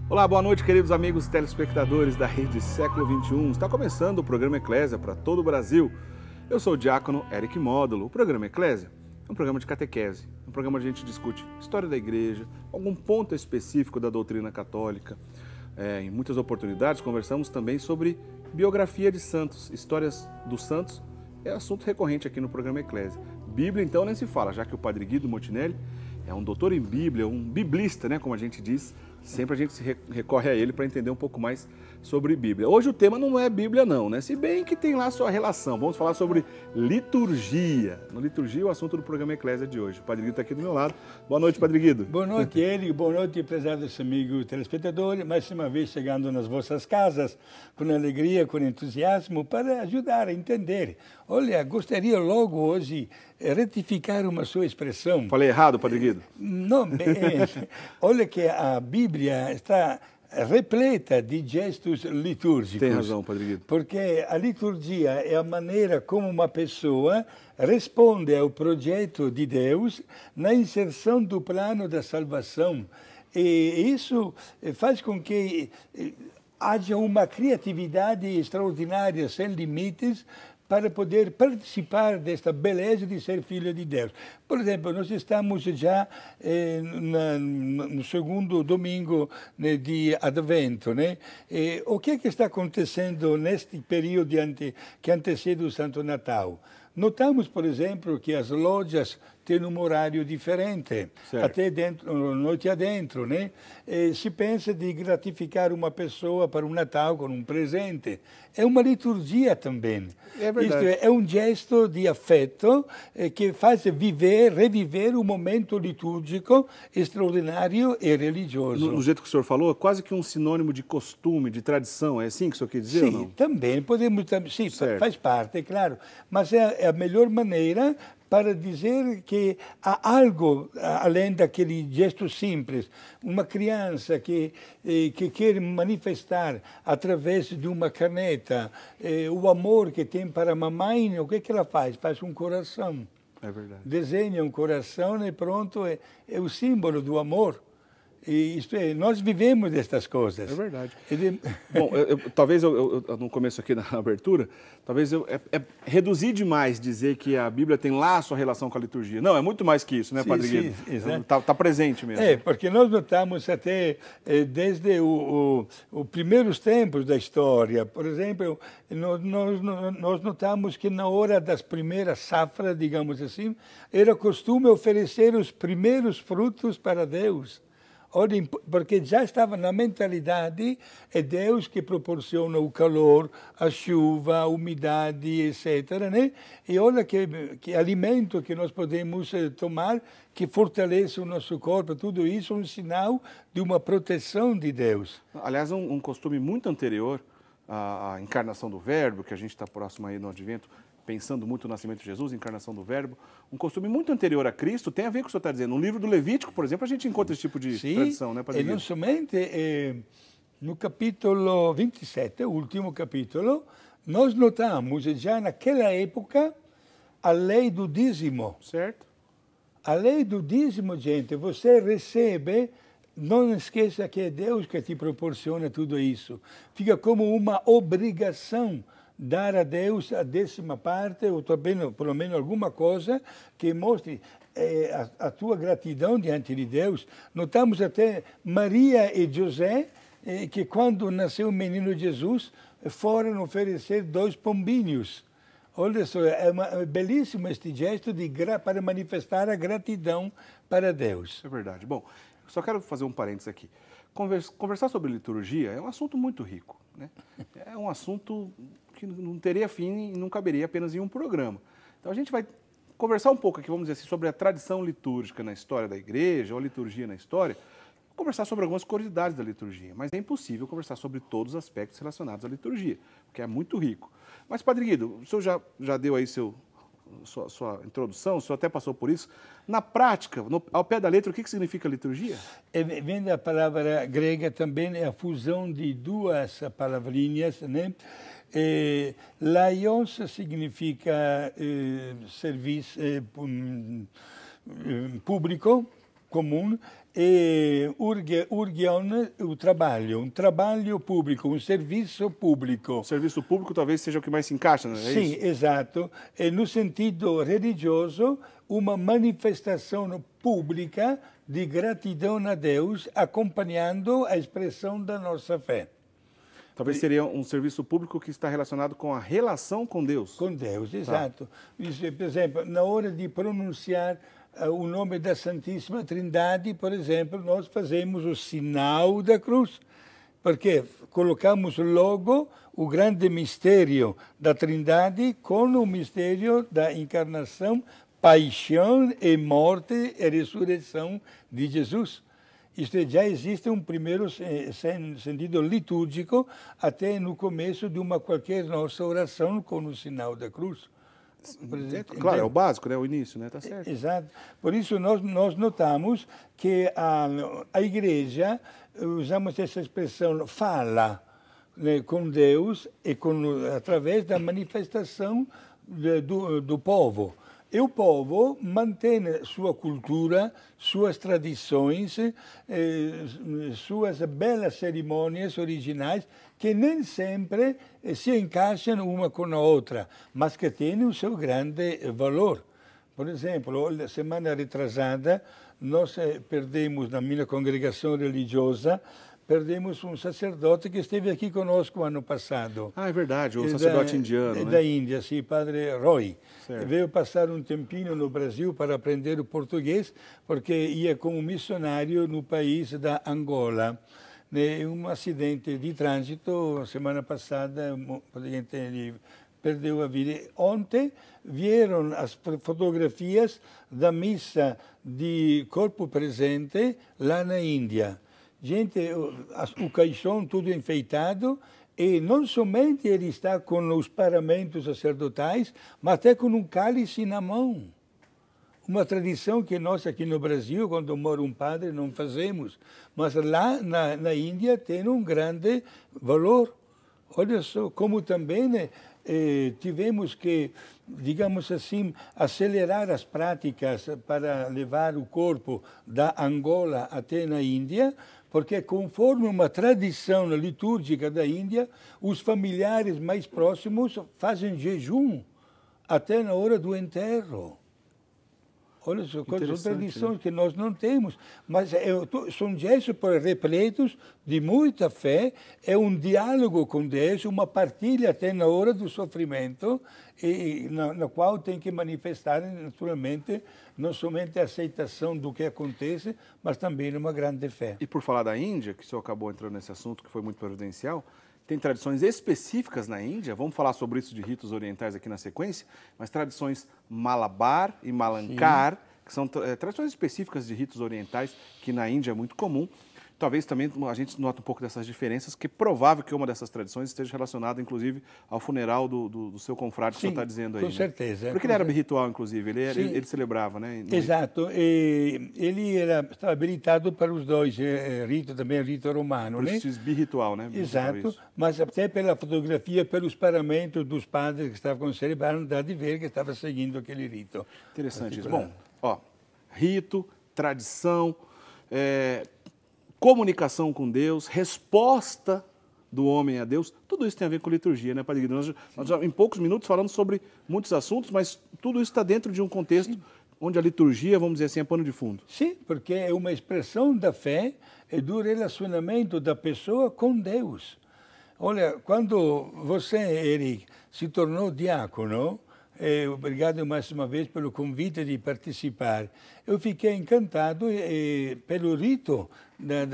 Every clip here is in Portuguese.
Olá, boa noite, queridos amigos telespectadores da Rede Século XXI. Está começando o programa Eclésia para todo o Brasil. Eu sou o diácono Eric Módulo. O programa Eclésia é um programa de catequese, um programa onde a gente discute história da igreja, algum ponto específico da doutrina católica. Em muitas oportunidades conversamos também sobre biografia de santos, histórias dos santos, é assunto recorrente aqui no programa Eclésia. Bíblia, então, nem se fala, já que o padre Guido Montinelli é um doutor em Bíblia, um biblista, né, como a gente diz. Sempre a gente se recorre a ele para entender um pouco mais sobre Bíblia. Hoje o tema não é Bíblia não, né? Se bem que tem lá sua relação. Vamos falar sobre liturgia. No liturgia é o assunto do programa Eclésia de hoje. O Padre Guido está aqui do meu lado. Boa noite, Padre Guido. Boa noite, Eric. Boa noite, prezados amigos telespectadores. Mais uma vez chegando nas vossas casas com alegria, com entusiasmo, para ajudar a entender. Olha, gostaria logo hoje retificar uma sua expressão. Falei errado, Padre Guido? Não, olha que a Bíblia está repleta de gestos litúrgicos. Tem razão, Padre Guido. Porque a liturgia é a maneira como uma pessoa responde ao projeto de Deus na inserção do plano da salvação. E isso faz com que haja uma criatividade extraordinária, sem limites, para poder participar desta beleza de ser filho de Deus. Por exemplo, nós estamos já no segundo domingo, né, de Advento, né? O que está acontecendo neste período que antecede o Santo Natal? Notamos, por exemplo, que as lojas têm um horário diferente, certo, até dentro, noite adentro, né? Se pensa de gratificar uma pessoa para o Natal com um presente. É uma liturgia também. É verdade. Isto é um gesto de afeto que faz reviver um momento litúrgico extraordinário e religioso. No jeito que o senhor falou, é quase que um sinônimo de costume, de tradição. É assim que o senhor quer dizer, sim, ou não? Também podemos... Sim, certo, faz parte, é claro. Mas é a melhor maneira para dizer que há algo além daquele gesto simples. Uma criança que quer manifestar através de uma caneta o amor que tem para a mamãe, o que ela faz? Faz um coração. É verdade. Desenha um coração e pronto, é o símbolo do amor. E isto é, nós vivemos destas coisas. É verdade. Bom, talvez no começo aqui na abertura, talvez reduzir demais dizer que a Bíblia tem lá a sua relação com a liturgia. Não, é muito mais que isso, né, Padre Guido? Está presente mesmo. Porque nós notamos até desde os primeiros tempos da história. Por exemplo, nós notamos que na hora das primeiras safras, digamos assim, era costume oferecer os primeiros frutos para Deus. Porque já estava na mentalidade, é Deus que proporciona o calor, a chuva, a umidade, etc. Né? E olha que alimento que nós podemos tomar, que fortalece o nosso corpo, tudo isso é um sinal de uma proteção de Deus. Aliás, um costume muito anterior à encarnação do Verbo, que a gente está próximo aí no Advento, pensando muito no nascimento de Jesus, encarnação do Verbo, um costume muito anterior a Cristo, tem a ver com o que o senhor está dizendo. No livro do Levítico, por exemplo, a gente encontra esse tipo de tradição, né, Padre Guido? E não somente no capítulo 27, o último capítulo, nós notamos já naquela época a lei do dízimo. Certo. A lei do dízimo, gente, você recebe, não esqueça que é Deus que te proporciona tudo isso. Fica como uma obrigação dar a Deus a 10ª parte, ou também, pelo menos, alguma coisa que mostre a tua gratidão diante de Deus. Notamos até Maria e José, que quando nasceu o menino Jesus, foram oferecer 2 pombinhos. Olha só, é belíssimo este gesto para manifestar a gratidão para Deus. É verdade. Bom, só quero fazer um parênteses aqui. Conversar sobre liturgia é um assunto muito rico, né? É um assunto que não teria fim e não caberia apenas em um programa. Então a gente vai conversar um pouco aqui, vamos dizer assim, sobre a tradição litúrgica na história da igreja, ou a liturgia na história, conversar sobre algumas curiosidades da liturgia, mas é impossível conversar sobre todos os aspectos relacionados à liturgia, porque é muito rico. Mas, Padre Guido, o senhor já deu aí sua introdução, o senhor até passou por isso. Na prática, ao pé da letra, o que significa liturgia? Vem da palavra grega também, é a fusão de 2 palavrinhas, né? Laios significa serviço público, comum, e urgione o trabalho, um trabalho público, um serviço público. O serviço público talvez seja o que mais se encaixa, não é Sim, isso? exato. E no sentido religioso, uma manifestação pública de gratidão a Deus, acompanhando a expressão da nossa fé. Talvez seria um serviço público que está relacionado com a relação com Deus. Com Deus, exato. Isso, por exemplo, na hora de pronunciar o nome da Santíssima Trindade, por exemplo, nós fazemos o sinal da cruz, porque colocamos logo o grande mistério da Trindade com o mistério da encarnação, paixão e morte e ressurreição de Jesus. Isto já existe um primeiro sentido litúrgico até no começo de uma qualquer nossa oração com o sinal da cruz. Claro, é o básico, né? O início, né? Tá certo. Exato. Por isso nós notamos que a igreja, usamos essa expressão, fala, né, com Deus e através da manifestação do povo. E o povo mantém sua cultura, suas tradições, suas belas cerimônias originais, que nem sempre se encaixam uma com a outra, mas que têm o seu grande valor. Por exemplo, na semana retrasada, nós perdemos, na minha congregação religiosa, perdemos um sacerdote que esteve aqui conosco ano passado. Ah, é verdade, o sacerdote indiano, né? Da Índia, sim, padre Roy. Certo. Veio passar um tempinho no Brasil para aprender o português, porque ia como missionário no país da Angola. Um acidente de trânsito, semana passada, ele perdeu a vida. Ontem vieram as fotografias da missa de corpo presente lá na Índia. Gente, o caixão tudo enfeitado, e não somente ele está com os paramentos sacerdotais, mas até com um cálice na mão. Uma tradição que nós aqui no Brasil, quando mora um padre, não fazemos. Mas lá na Índia tem um grande valor. Olha só, como também, né, tivemos que, digamos assim, acelerar as práticas para levar o corpo da Angola até na Índia, porque conforme uma tradição litúrgica da Índia, os familiares mais próximos fazem jejum até na hora do enterro. Olha só, são tradições, né, que nós não temos, mas são gestos repletos de muita fé, é um diálogo com Deus, uma partilha até na hora do sofrimento, e na qual tem que manifestar, naturalmente, não somente a aceitação do que acontece, mas também uma grande fé. E por falar da Índia, que o senhor acabou entrando nesse assunto, que foi muito providencial, tem tradições específicas na Índia, vamos falar sobre isso de ritos orientais aqui na sequência, mas tradições Malabar e Malankar, sim, que são tradições específicas de ritos orientais, que na Índia é muito comum. Talvez também a gente note um pouco dessas diferenças, que é provável que uma dessas tradições esteja relacionada, inclusive, ao funeral do seu confrade, que o senhor está dizendo aí. Com certeza. Porque ele era ritual, inclusive, ele celebrava, né? Exato. Ele estava habilitado para os dois, rito também, rito romano. Por isso, birritual, né? Exato, mas até pela fotografia, pelos paramentos dos padres que estavam celebrando, dá de ver que estava seguindo aquele rito. Interessante isso. Bom, rito, tradição, comunicação com Deus, resposta do homem a Deus, tudo isso tem a ver com liturgia, né, Padre Guido? Nós já, em poucos minutos, falamos sobre muitos assuntos, mas tudo isso está dentro de um contexto, sim, onde a liturgia, vamos dizer assim, é pano de fundo. Sim, porque é uma expressão da fé e do relacionamento da pessoa com Deus. Olha, quando você, Eric, se tornou diácono, obrigado mais uma vez pelo convite de participar. Eu fiquei encantado pelo rito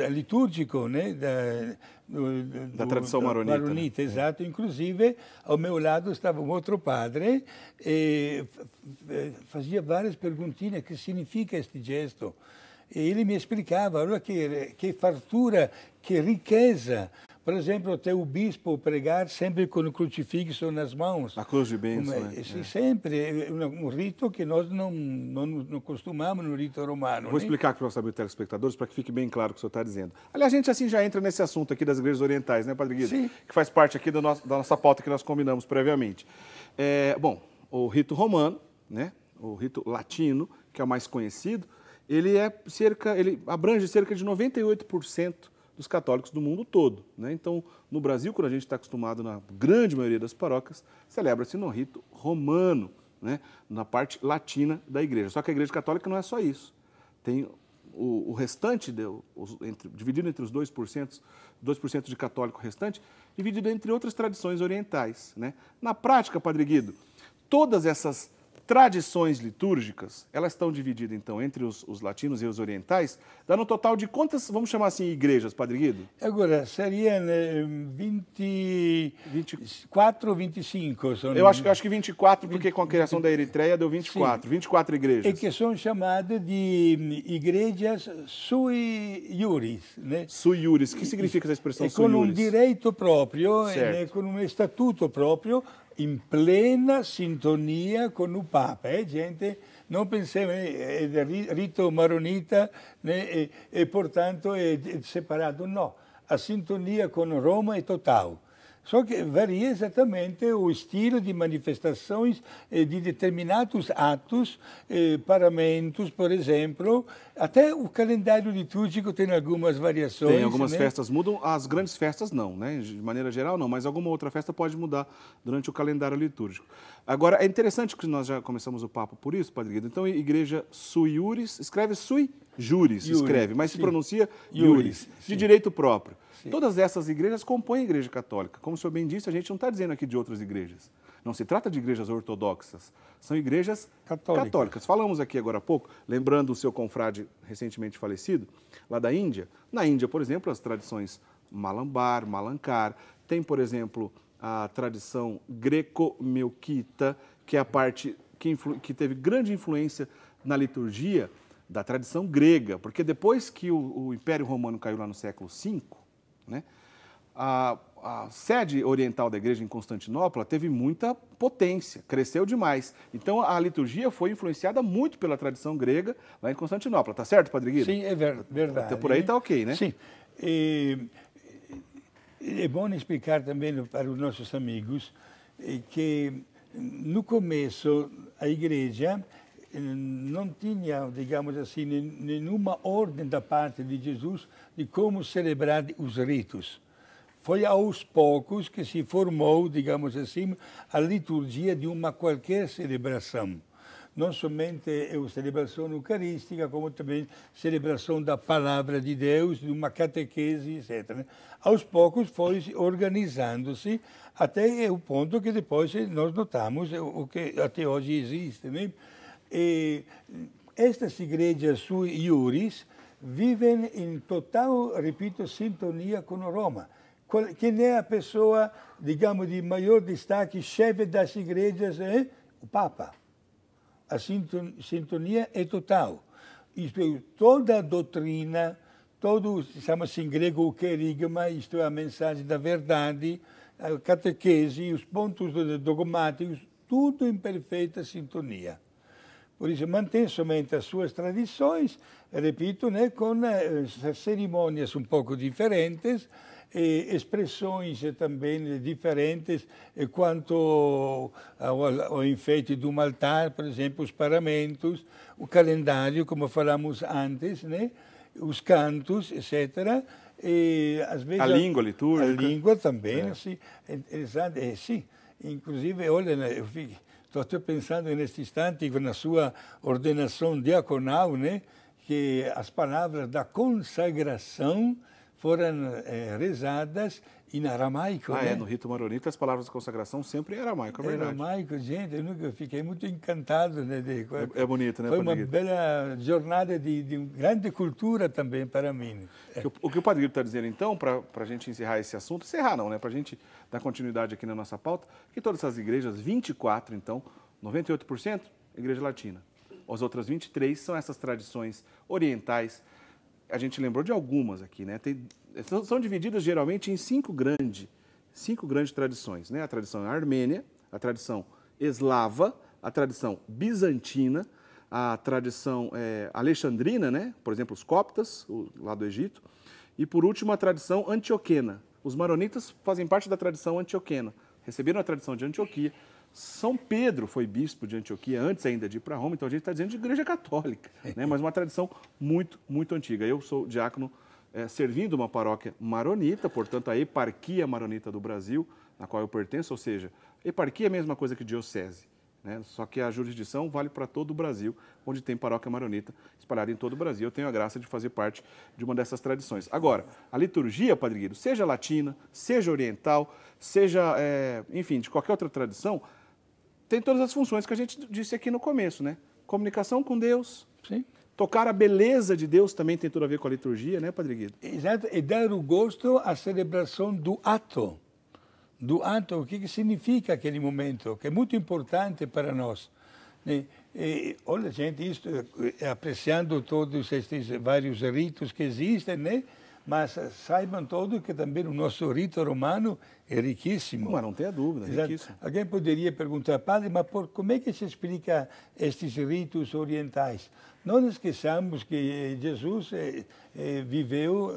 litúrgico, né, da tradição maronita. Maronita, né? Exato. Inclusive, ao meu lado estava um outro padre e fazia várias perguntinhas: que significa este gesto? E ele me explicava: olha que fartura, que riqueza. Por exemplo, até o bispo pregar sempre com o crucifixo nas mãos. A cruz de bênção, né? Sempre. É um rito que nós não costumamos no rito romano. Vou explicar para os nossos telespectadores, para que fique bem claro o que o senhor está dizendo. Aliás, a gente assim já entra nesse assunto aqui das igrejas orientais, né, Padre Guido? Sim. Que faz parte aqui da nossa pauta que nós combinamos previamente. Bom, o rito romano, né, o rito latino, que é o mais conhecido, ele abrange cerca de 98% dos católicos do mundo todo, né? Então, no Brasil, quando a gente está acostumado, na grande maioria das paróquias, celebra-se no rito romano, né? Na parte latina da igreja. Só que a igreja católica não é só isso. Tem o restante, dividido entre os 2% de católico restante, dividido entre outras tradições orientais, né? Na prática, Padre Guido, todas essas tradições litúrgicas, elas estão divididas, então, entre os latinos e os orientais, dando um total de quantas, vamos chamar assim, igrejas, Padre Guido? Agora, seriam 24 ou 25? Eu acho que 24, porque com a criação da Eritreia deu 24, sim. 24 igrejas. E que são chamadas de igrejas sui iuris, né? Sui iuris, o que significa essa expressão sui iuris? Com um direito próprio, né? Com um estatuto próprio, in plena sintonia con il Papa. Gente non pensava, è del rito maronita, né, e portanto è separato. No, a sintonia con Roma è totale. Só que varia exatamente o estilo de manifestações de determinados atos, paramentos, por exemplo. Até o calendário litúrgico tem algumas variações. Tem, algumas, né? Festas mudam, as grandes festas não, né? De maneira geral não, mas alguma outra festa pode mudar durante o calendário litúrgico. Agora, é interessante que nós já começamos o papo por isso, Padre Guido. Então, igreja sui iuris, escreve sui juris, escreve, mas sim, se pronuncia iuris, de direito próprio. Sim. Todas essas igrejas compõem a Igreja Católica. Como o senhor bem disse, a gente não está dizendo aqui de outras igrejas. Não se trata de igrejas ortodoxas, são igrejas católicas. Falamos aqui agora há pouco, lembrando o seu confrade recentemente falecido, lá da Índia. Na Índia, por exemplo, as tradições Malambar, Malankar, tem, por exemplo, a tradição greco-melquita, que é a parte que teve grande influência na liturgia da tradição grega, porque depois que o Império Romano caiu lá no século V, né, a sede oriental da igreja em Constantinopla teve muita potência, cresceu demais. Então, a liturgia foi influenciada muito pela tradição grega lá em Constantinopla. Tá certo, Padre Guido? Sim, é verdade. Até por aí tá ok, né? Sim. É bom explicar também para os nossos amigos que, no começo, a igreja não tinha, digamos assim, nenhuma ordem da parte de Jesus de como celebrar os ritos. Foi aos poucos que se formou, digamos assim, a liturgia de uma qualquer celebração. Não somente a celebração eucarística, como também celebração da palavra de Deus, de uma catequese, etc. Aos poucos foi organizando-se até o ponto que depois nós notamos o que até hoje existe, né? E estas igrejas sui iuris vivem em total, repito, sintonia com Roma. Quem é a pessoa, digamos, de maior destaque, chefe das igrejas é o Papa. A sintonia é total. Isto é, toda a doutrina, todo, chama-se em grego o querigma, isto é, a mensagem da verdade, a catequese, os pontos dogmáticos, tudo em perfeita sintonia. Por isso, mantém somente as suas tradições, repito, né, com cerimônias um pouco diferentes, expressões também diferentes quanto ao enfeite de um altar, por exemplo, os paramentos, o calendário, como falamos antes, né, os cantos, etc. E, às vezes, a língua litúrgica. A língua também, assim, sim. Inclusive, olha, eu fico... Estou pensando neste instante, na sua ordenação diaconal, né, que as palavras da consagração foram rezadas em aramaico. Né? No rito maronita as palavras da consagração sempre em aramaico, é verdade. Aramaico, gente, eu fiquei muito encantado. Né, é bonito, né? Foi uma bela jornada de grande cultura também para mim. O que o Padre Guido está dizendo, então, para a gente encerrar esse assunto, encerrar não, né? Para a gente dar continuidade aqui na nossa pauta, que todas essas igrejas, 24, então, 98%, igreja latina. As outras 23 são essas tradições orientais. A gente lembrou de algumas aqui, né? São divididas geralmente em cinco grandes tradições, né? A tradição armênia, a tradição eslava, a tradição bizantina, a tradição alexandrina, né? Por exemplo, os coptas, lá do Egito, e por último a tradição antioquena. Os maronitas fazem parte da tradição antioquena, receberam a tradição de Antioquia São Pedro foi bispo de Antioquia antes ainda de ir para Roma, então a gente está dizendo de igreja católica, né? Mas uma tradição muito, muito antiga. Eu sou diácono servindo uma paróquia maronita, portanto a eparquia maronita do Brasil, na qual eu pertenço, ou seja, eparquia é a mesma coisa que diocese, né? Só que a jurisdição vale para todo o Brasil, onde tem paróquia maronita espalhada em todo o Brasil. Eu tenho a graça de fazer parte de uma dessas tradições. Agora, a liturgia, Padre Guido, seja latina, seja oriental, seja, enfim, de qualquer outra tradição, tem todas as funções que a gente disse aqui no começo, né? Comunicação com Deus. Sim. Tocar a beleza de Deus também tem tudo a ver com a liturgia, né, Padre Guido? Exato, e dar o gosto à celebração do ato. Do ato, o que significa aquele momento, que é muito importante para nós. Olha, gente, isto, apreciando todos estes vários ritos que existem, né? Mas saibam todos que também o nosso rito romano é riquíssimo. Mas não tenha dúvida, é riquíssimo. Alguém poderia perguntar, padre, mas como é que se explica estes ritos orientais? Não esqueçamos que Jesus viveu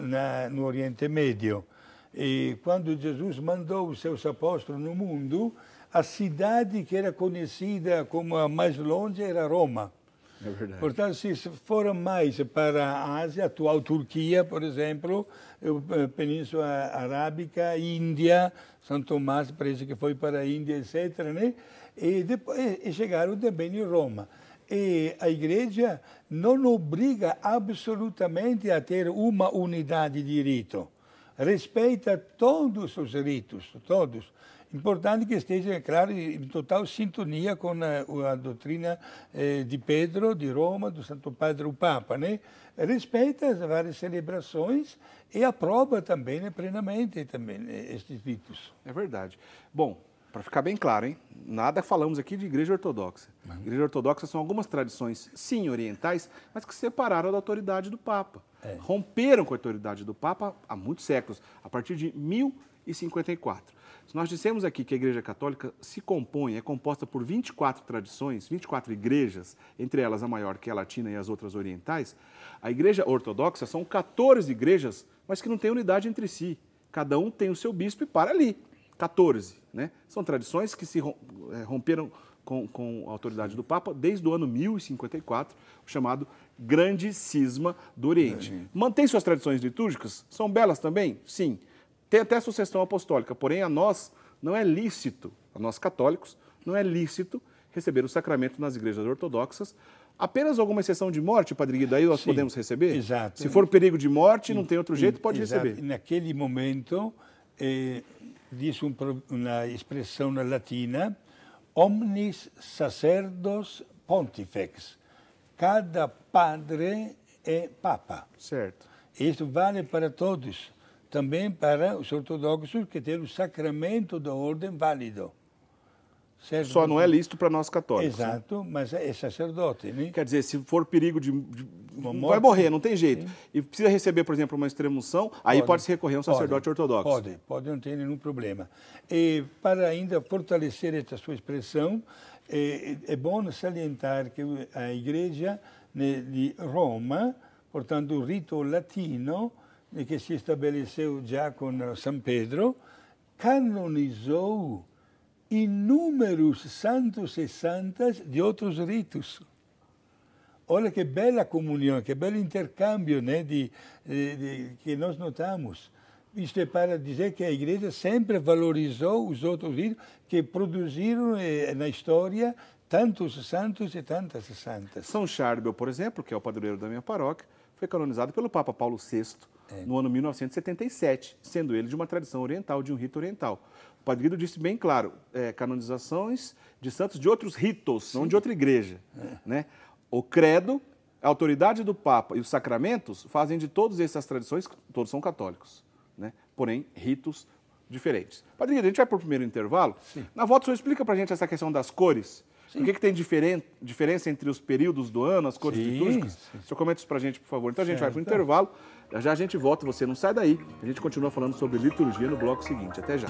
no Oriente Médio. E quando Jesus mandou os seus apóstolos no mundo, a cidade que era conhecida como a mais longe era Roma. É verdade. Portanto, se foram mais para a Ásia, a atual Turquia, por exemplo, a Península Arábica, Índia, São Tomás, parece que foi para a Índia, etc., né? E depois chegaram também em Roma. E a igreja não obriga absolutamente a ter uma unidade de rito. Respeita todos os ritos, todos. Importante que esteja, claro, em total sintonia com a doutrina de Pedro, de Roma, do Santo Padre, o Papa, né? Respeita as várias celebrações e aprova também, né, plenamente também, estes ritos. É verdade. Bom, para ficar bem claro, hein? Nada falamos aqui de igreja ortodoxa. Igreja ortodoxa são algumas tradições, sim, orientais, mas que se separaram da autoridade do Papa. Romperam com a autoridade do Papa há muitos séculos, a partir de 1054. Se nós dissemos aqui que a Igreja Católica é composta por 24 tradições, 24 igrejas, entre elas a maior, que é a latina, e as outras orientais, a Igreja Ortodoxa são 14 igrejas, mas que não têm unidade entre si. Cada um tem o seu bispo e para ali. 14, né? São tradições que se romperam com a autoridade do Papa desde o ano 1054, o chamado Grande Cisma do Oriente. Mantém suas tradições litúrgicas? São belas também? Sim. Tem até a sucessão apostólica, porém a nós não é lícito, a nós católicos, não é lícito receber o sacramento nas igrejas ortodoxas. Apenas alguma exceção de morte, Padre Guido, aí nós podemos receber? Exato. Se for perigo de morte, não tem outro jeito, pode receber. Naquele momento, diz uma expressão na latina, omnis sacerdos pontifex. Cada padre é papa. Certo. Isso vale para todos. Também para os ortodoxos que têm o sacramento da ordem válido. Certo? Só não é lícito para nós católicos. Exato, né? Mas é sacerdote, né? Quer dizer, se for perigo vai morrer, não tem jeito. Sim. E precisa receber, por exemplo, uma extremunção, aí pode-se recorrer a um sacerdote ortodoxo. Pode, não tem nenhum problema. E para ainda fortalecer esta sua expressão, é bom salientar que a Igreja de Roma, portanto, o rito latino, que se estabeleceu já com São Pedro, canonizou inúmeros santos e santas de outros ritos. Olha que bela comunhão, que belo intercâmbio, né, que nós notamos. Isto é para dizer que a Igreja sempre valorizou os outros ritos que produziram na história tantos santos e tantas santas. São Charbel, por exemplo, que é o padroeiro da minha paróquia, foi canonizado pelo Papa Paulo VI no ano 1977, sendo ele de uma tradição oriental, de um rito oriental. O Padre Guido disse bem claro, canonizações de santos de outros ritos, não de outra igreja. Né? O credo, a autoridade do Papa e os sacramentos fazem de todas essas tradições, todos são católicos, né? Porém, ritos diferentes. Padre Guido, a gente vai para o primeiro intervalo. Sim. Na volta, o senhor explica para a gente essa questão das cores. Sim. O que tem diferença entre os períodos do ano, as cores litúrgicas? Sim. O senhor comenta isso para a gente, por favor. Então a gente vai para o intervalo, já a gente volta, você não sai daí. A gente continua falando sobre liturgia no bloco seguinte. Até já.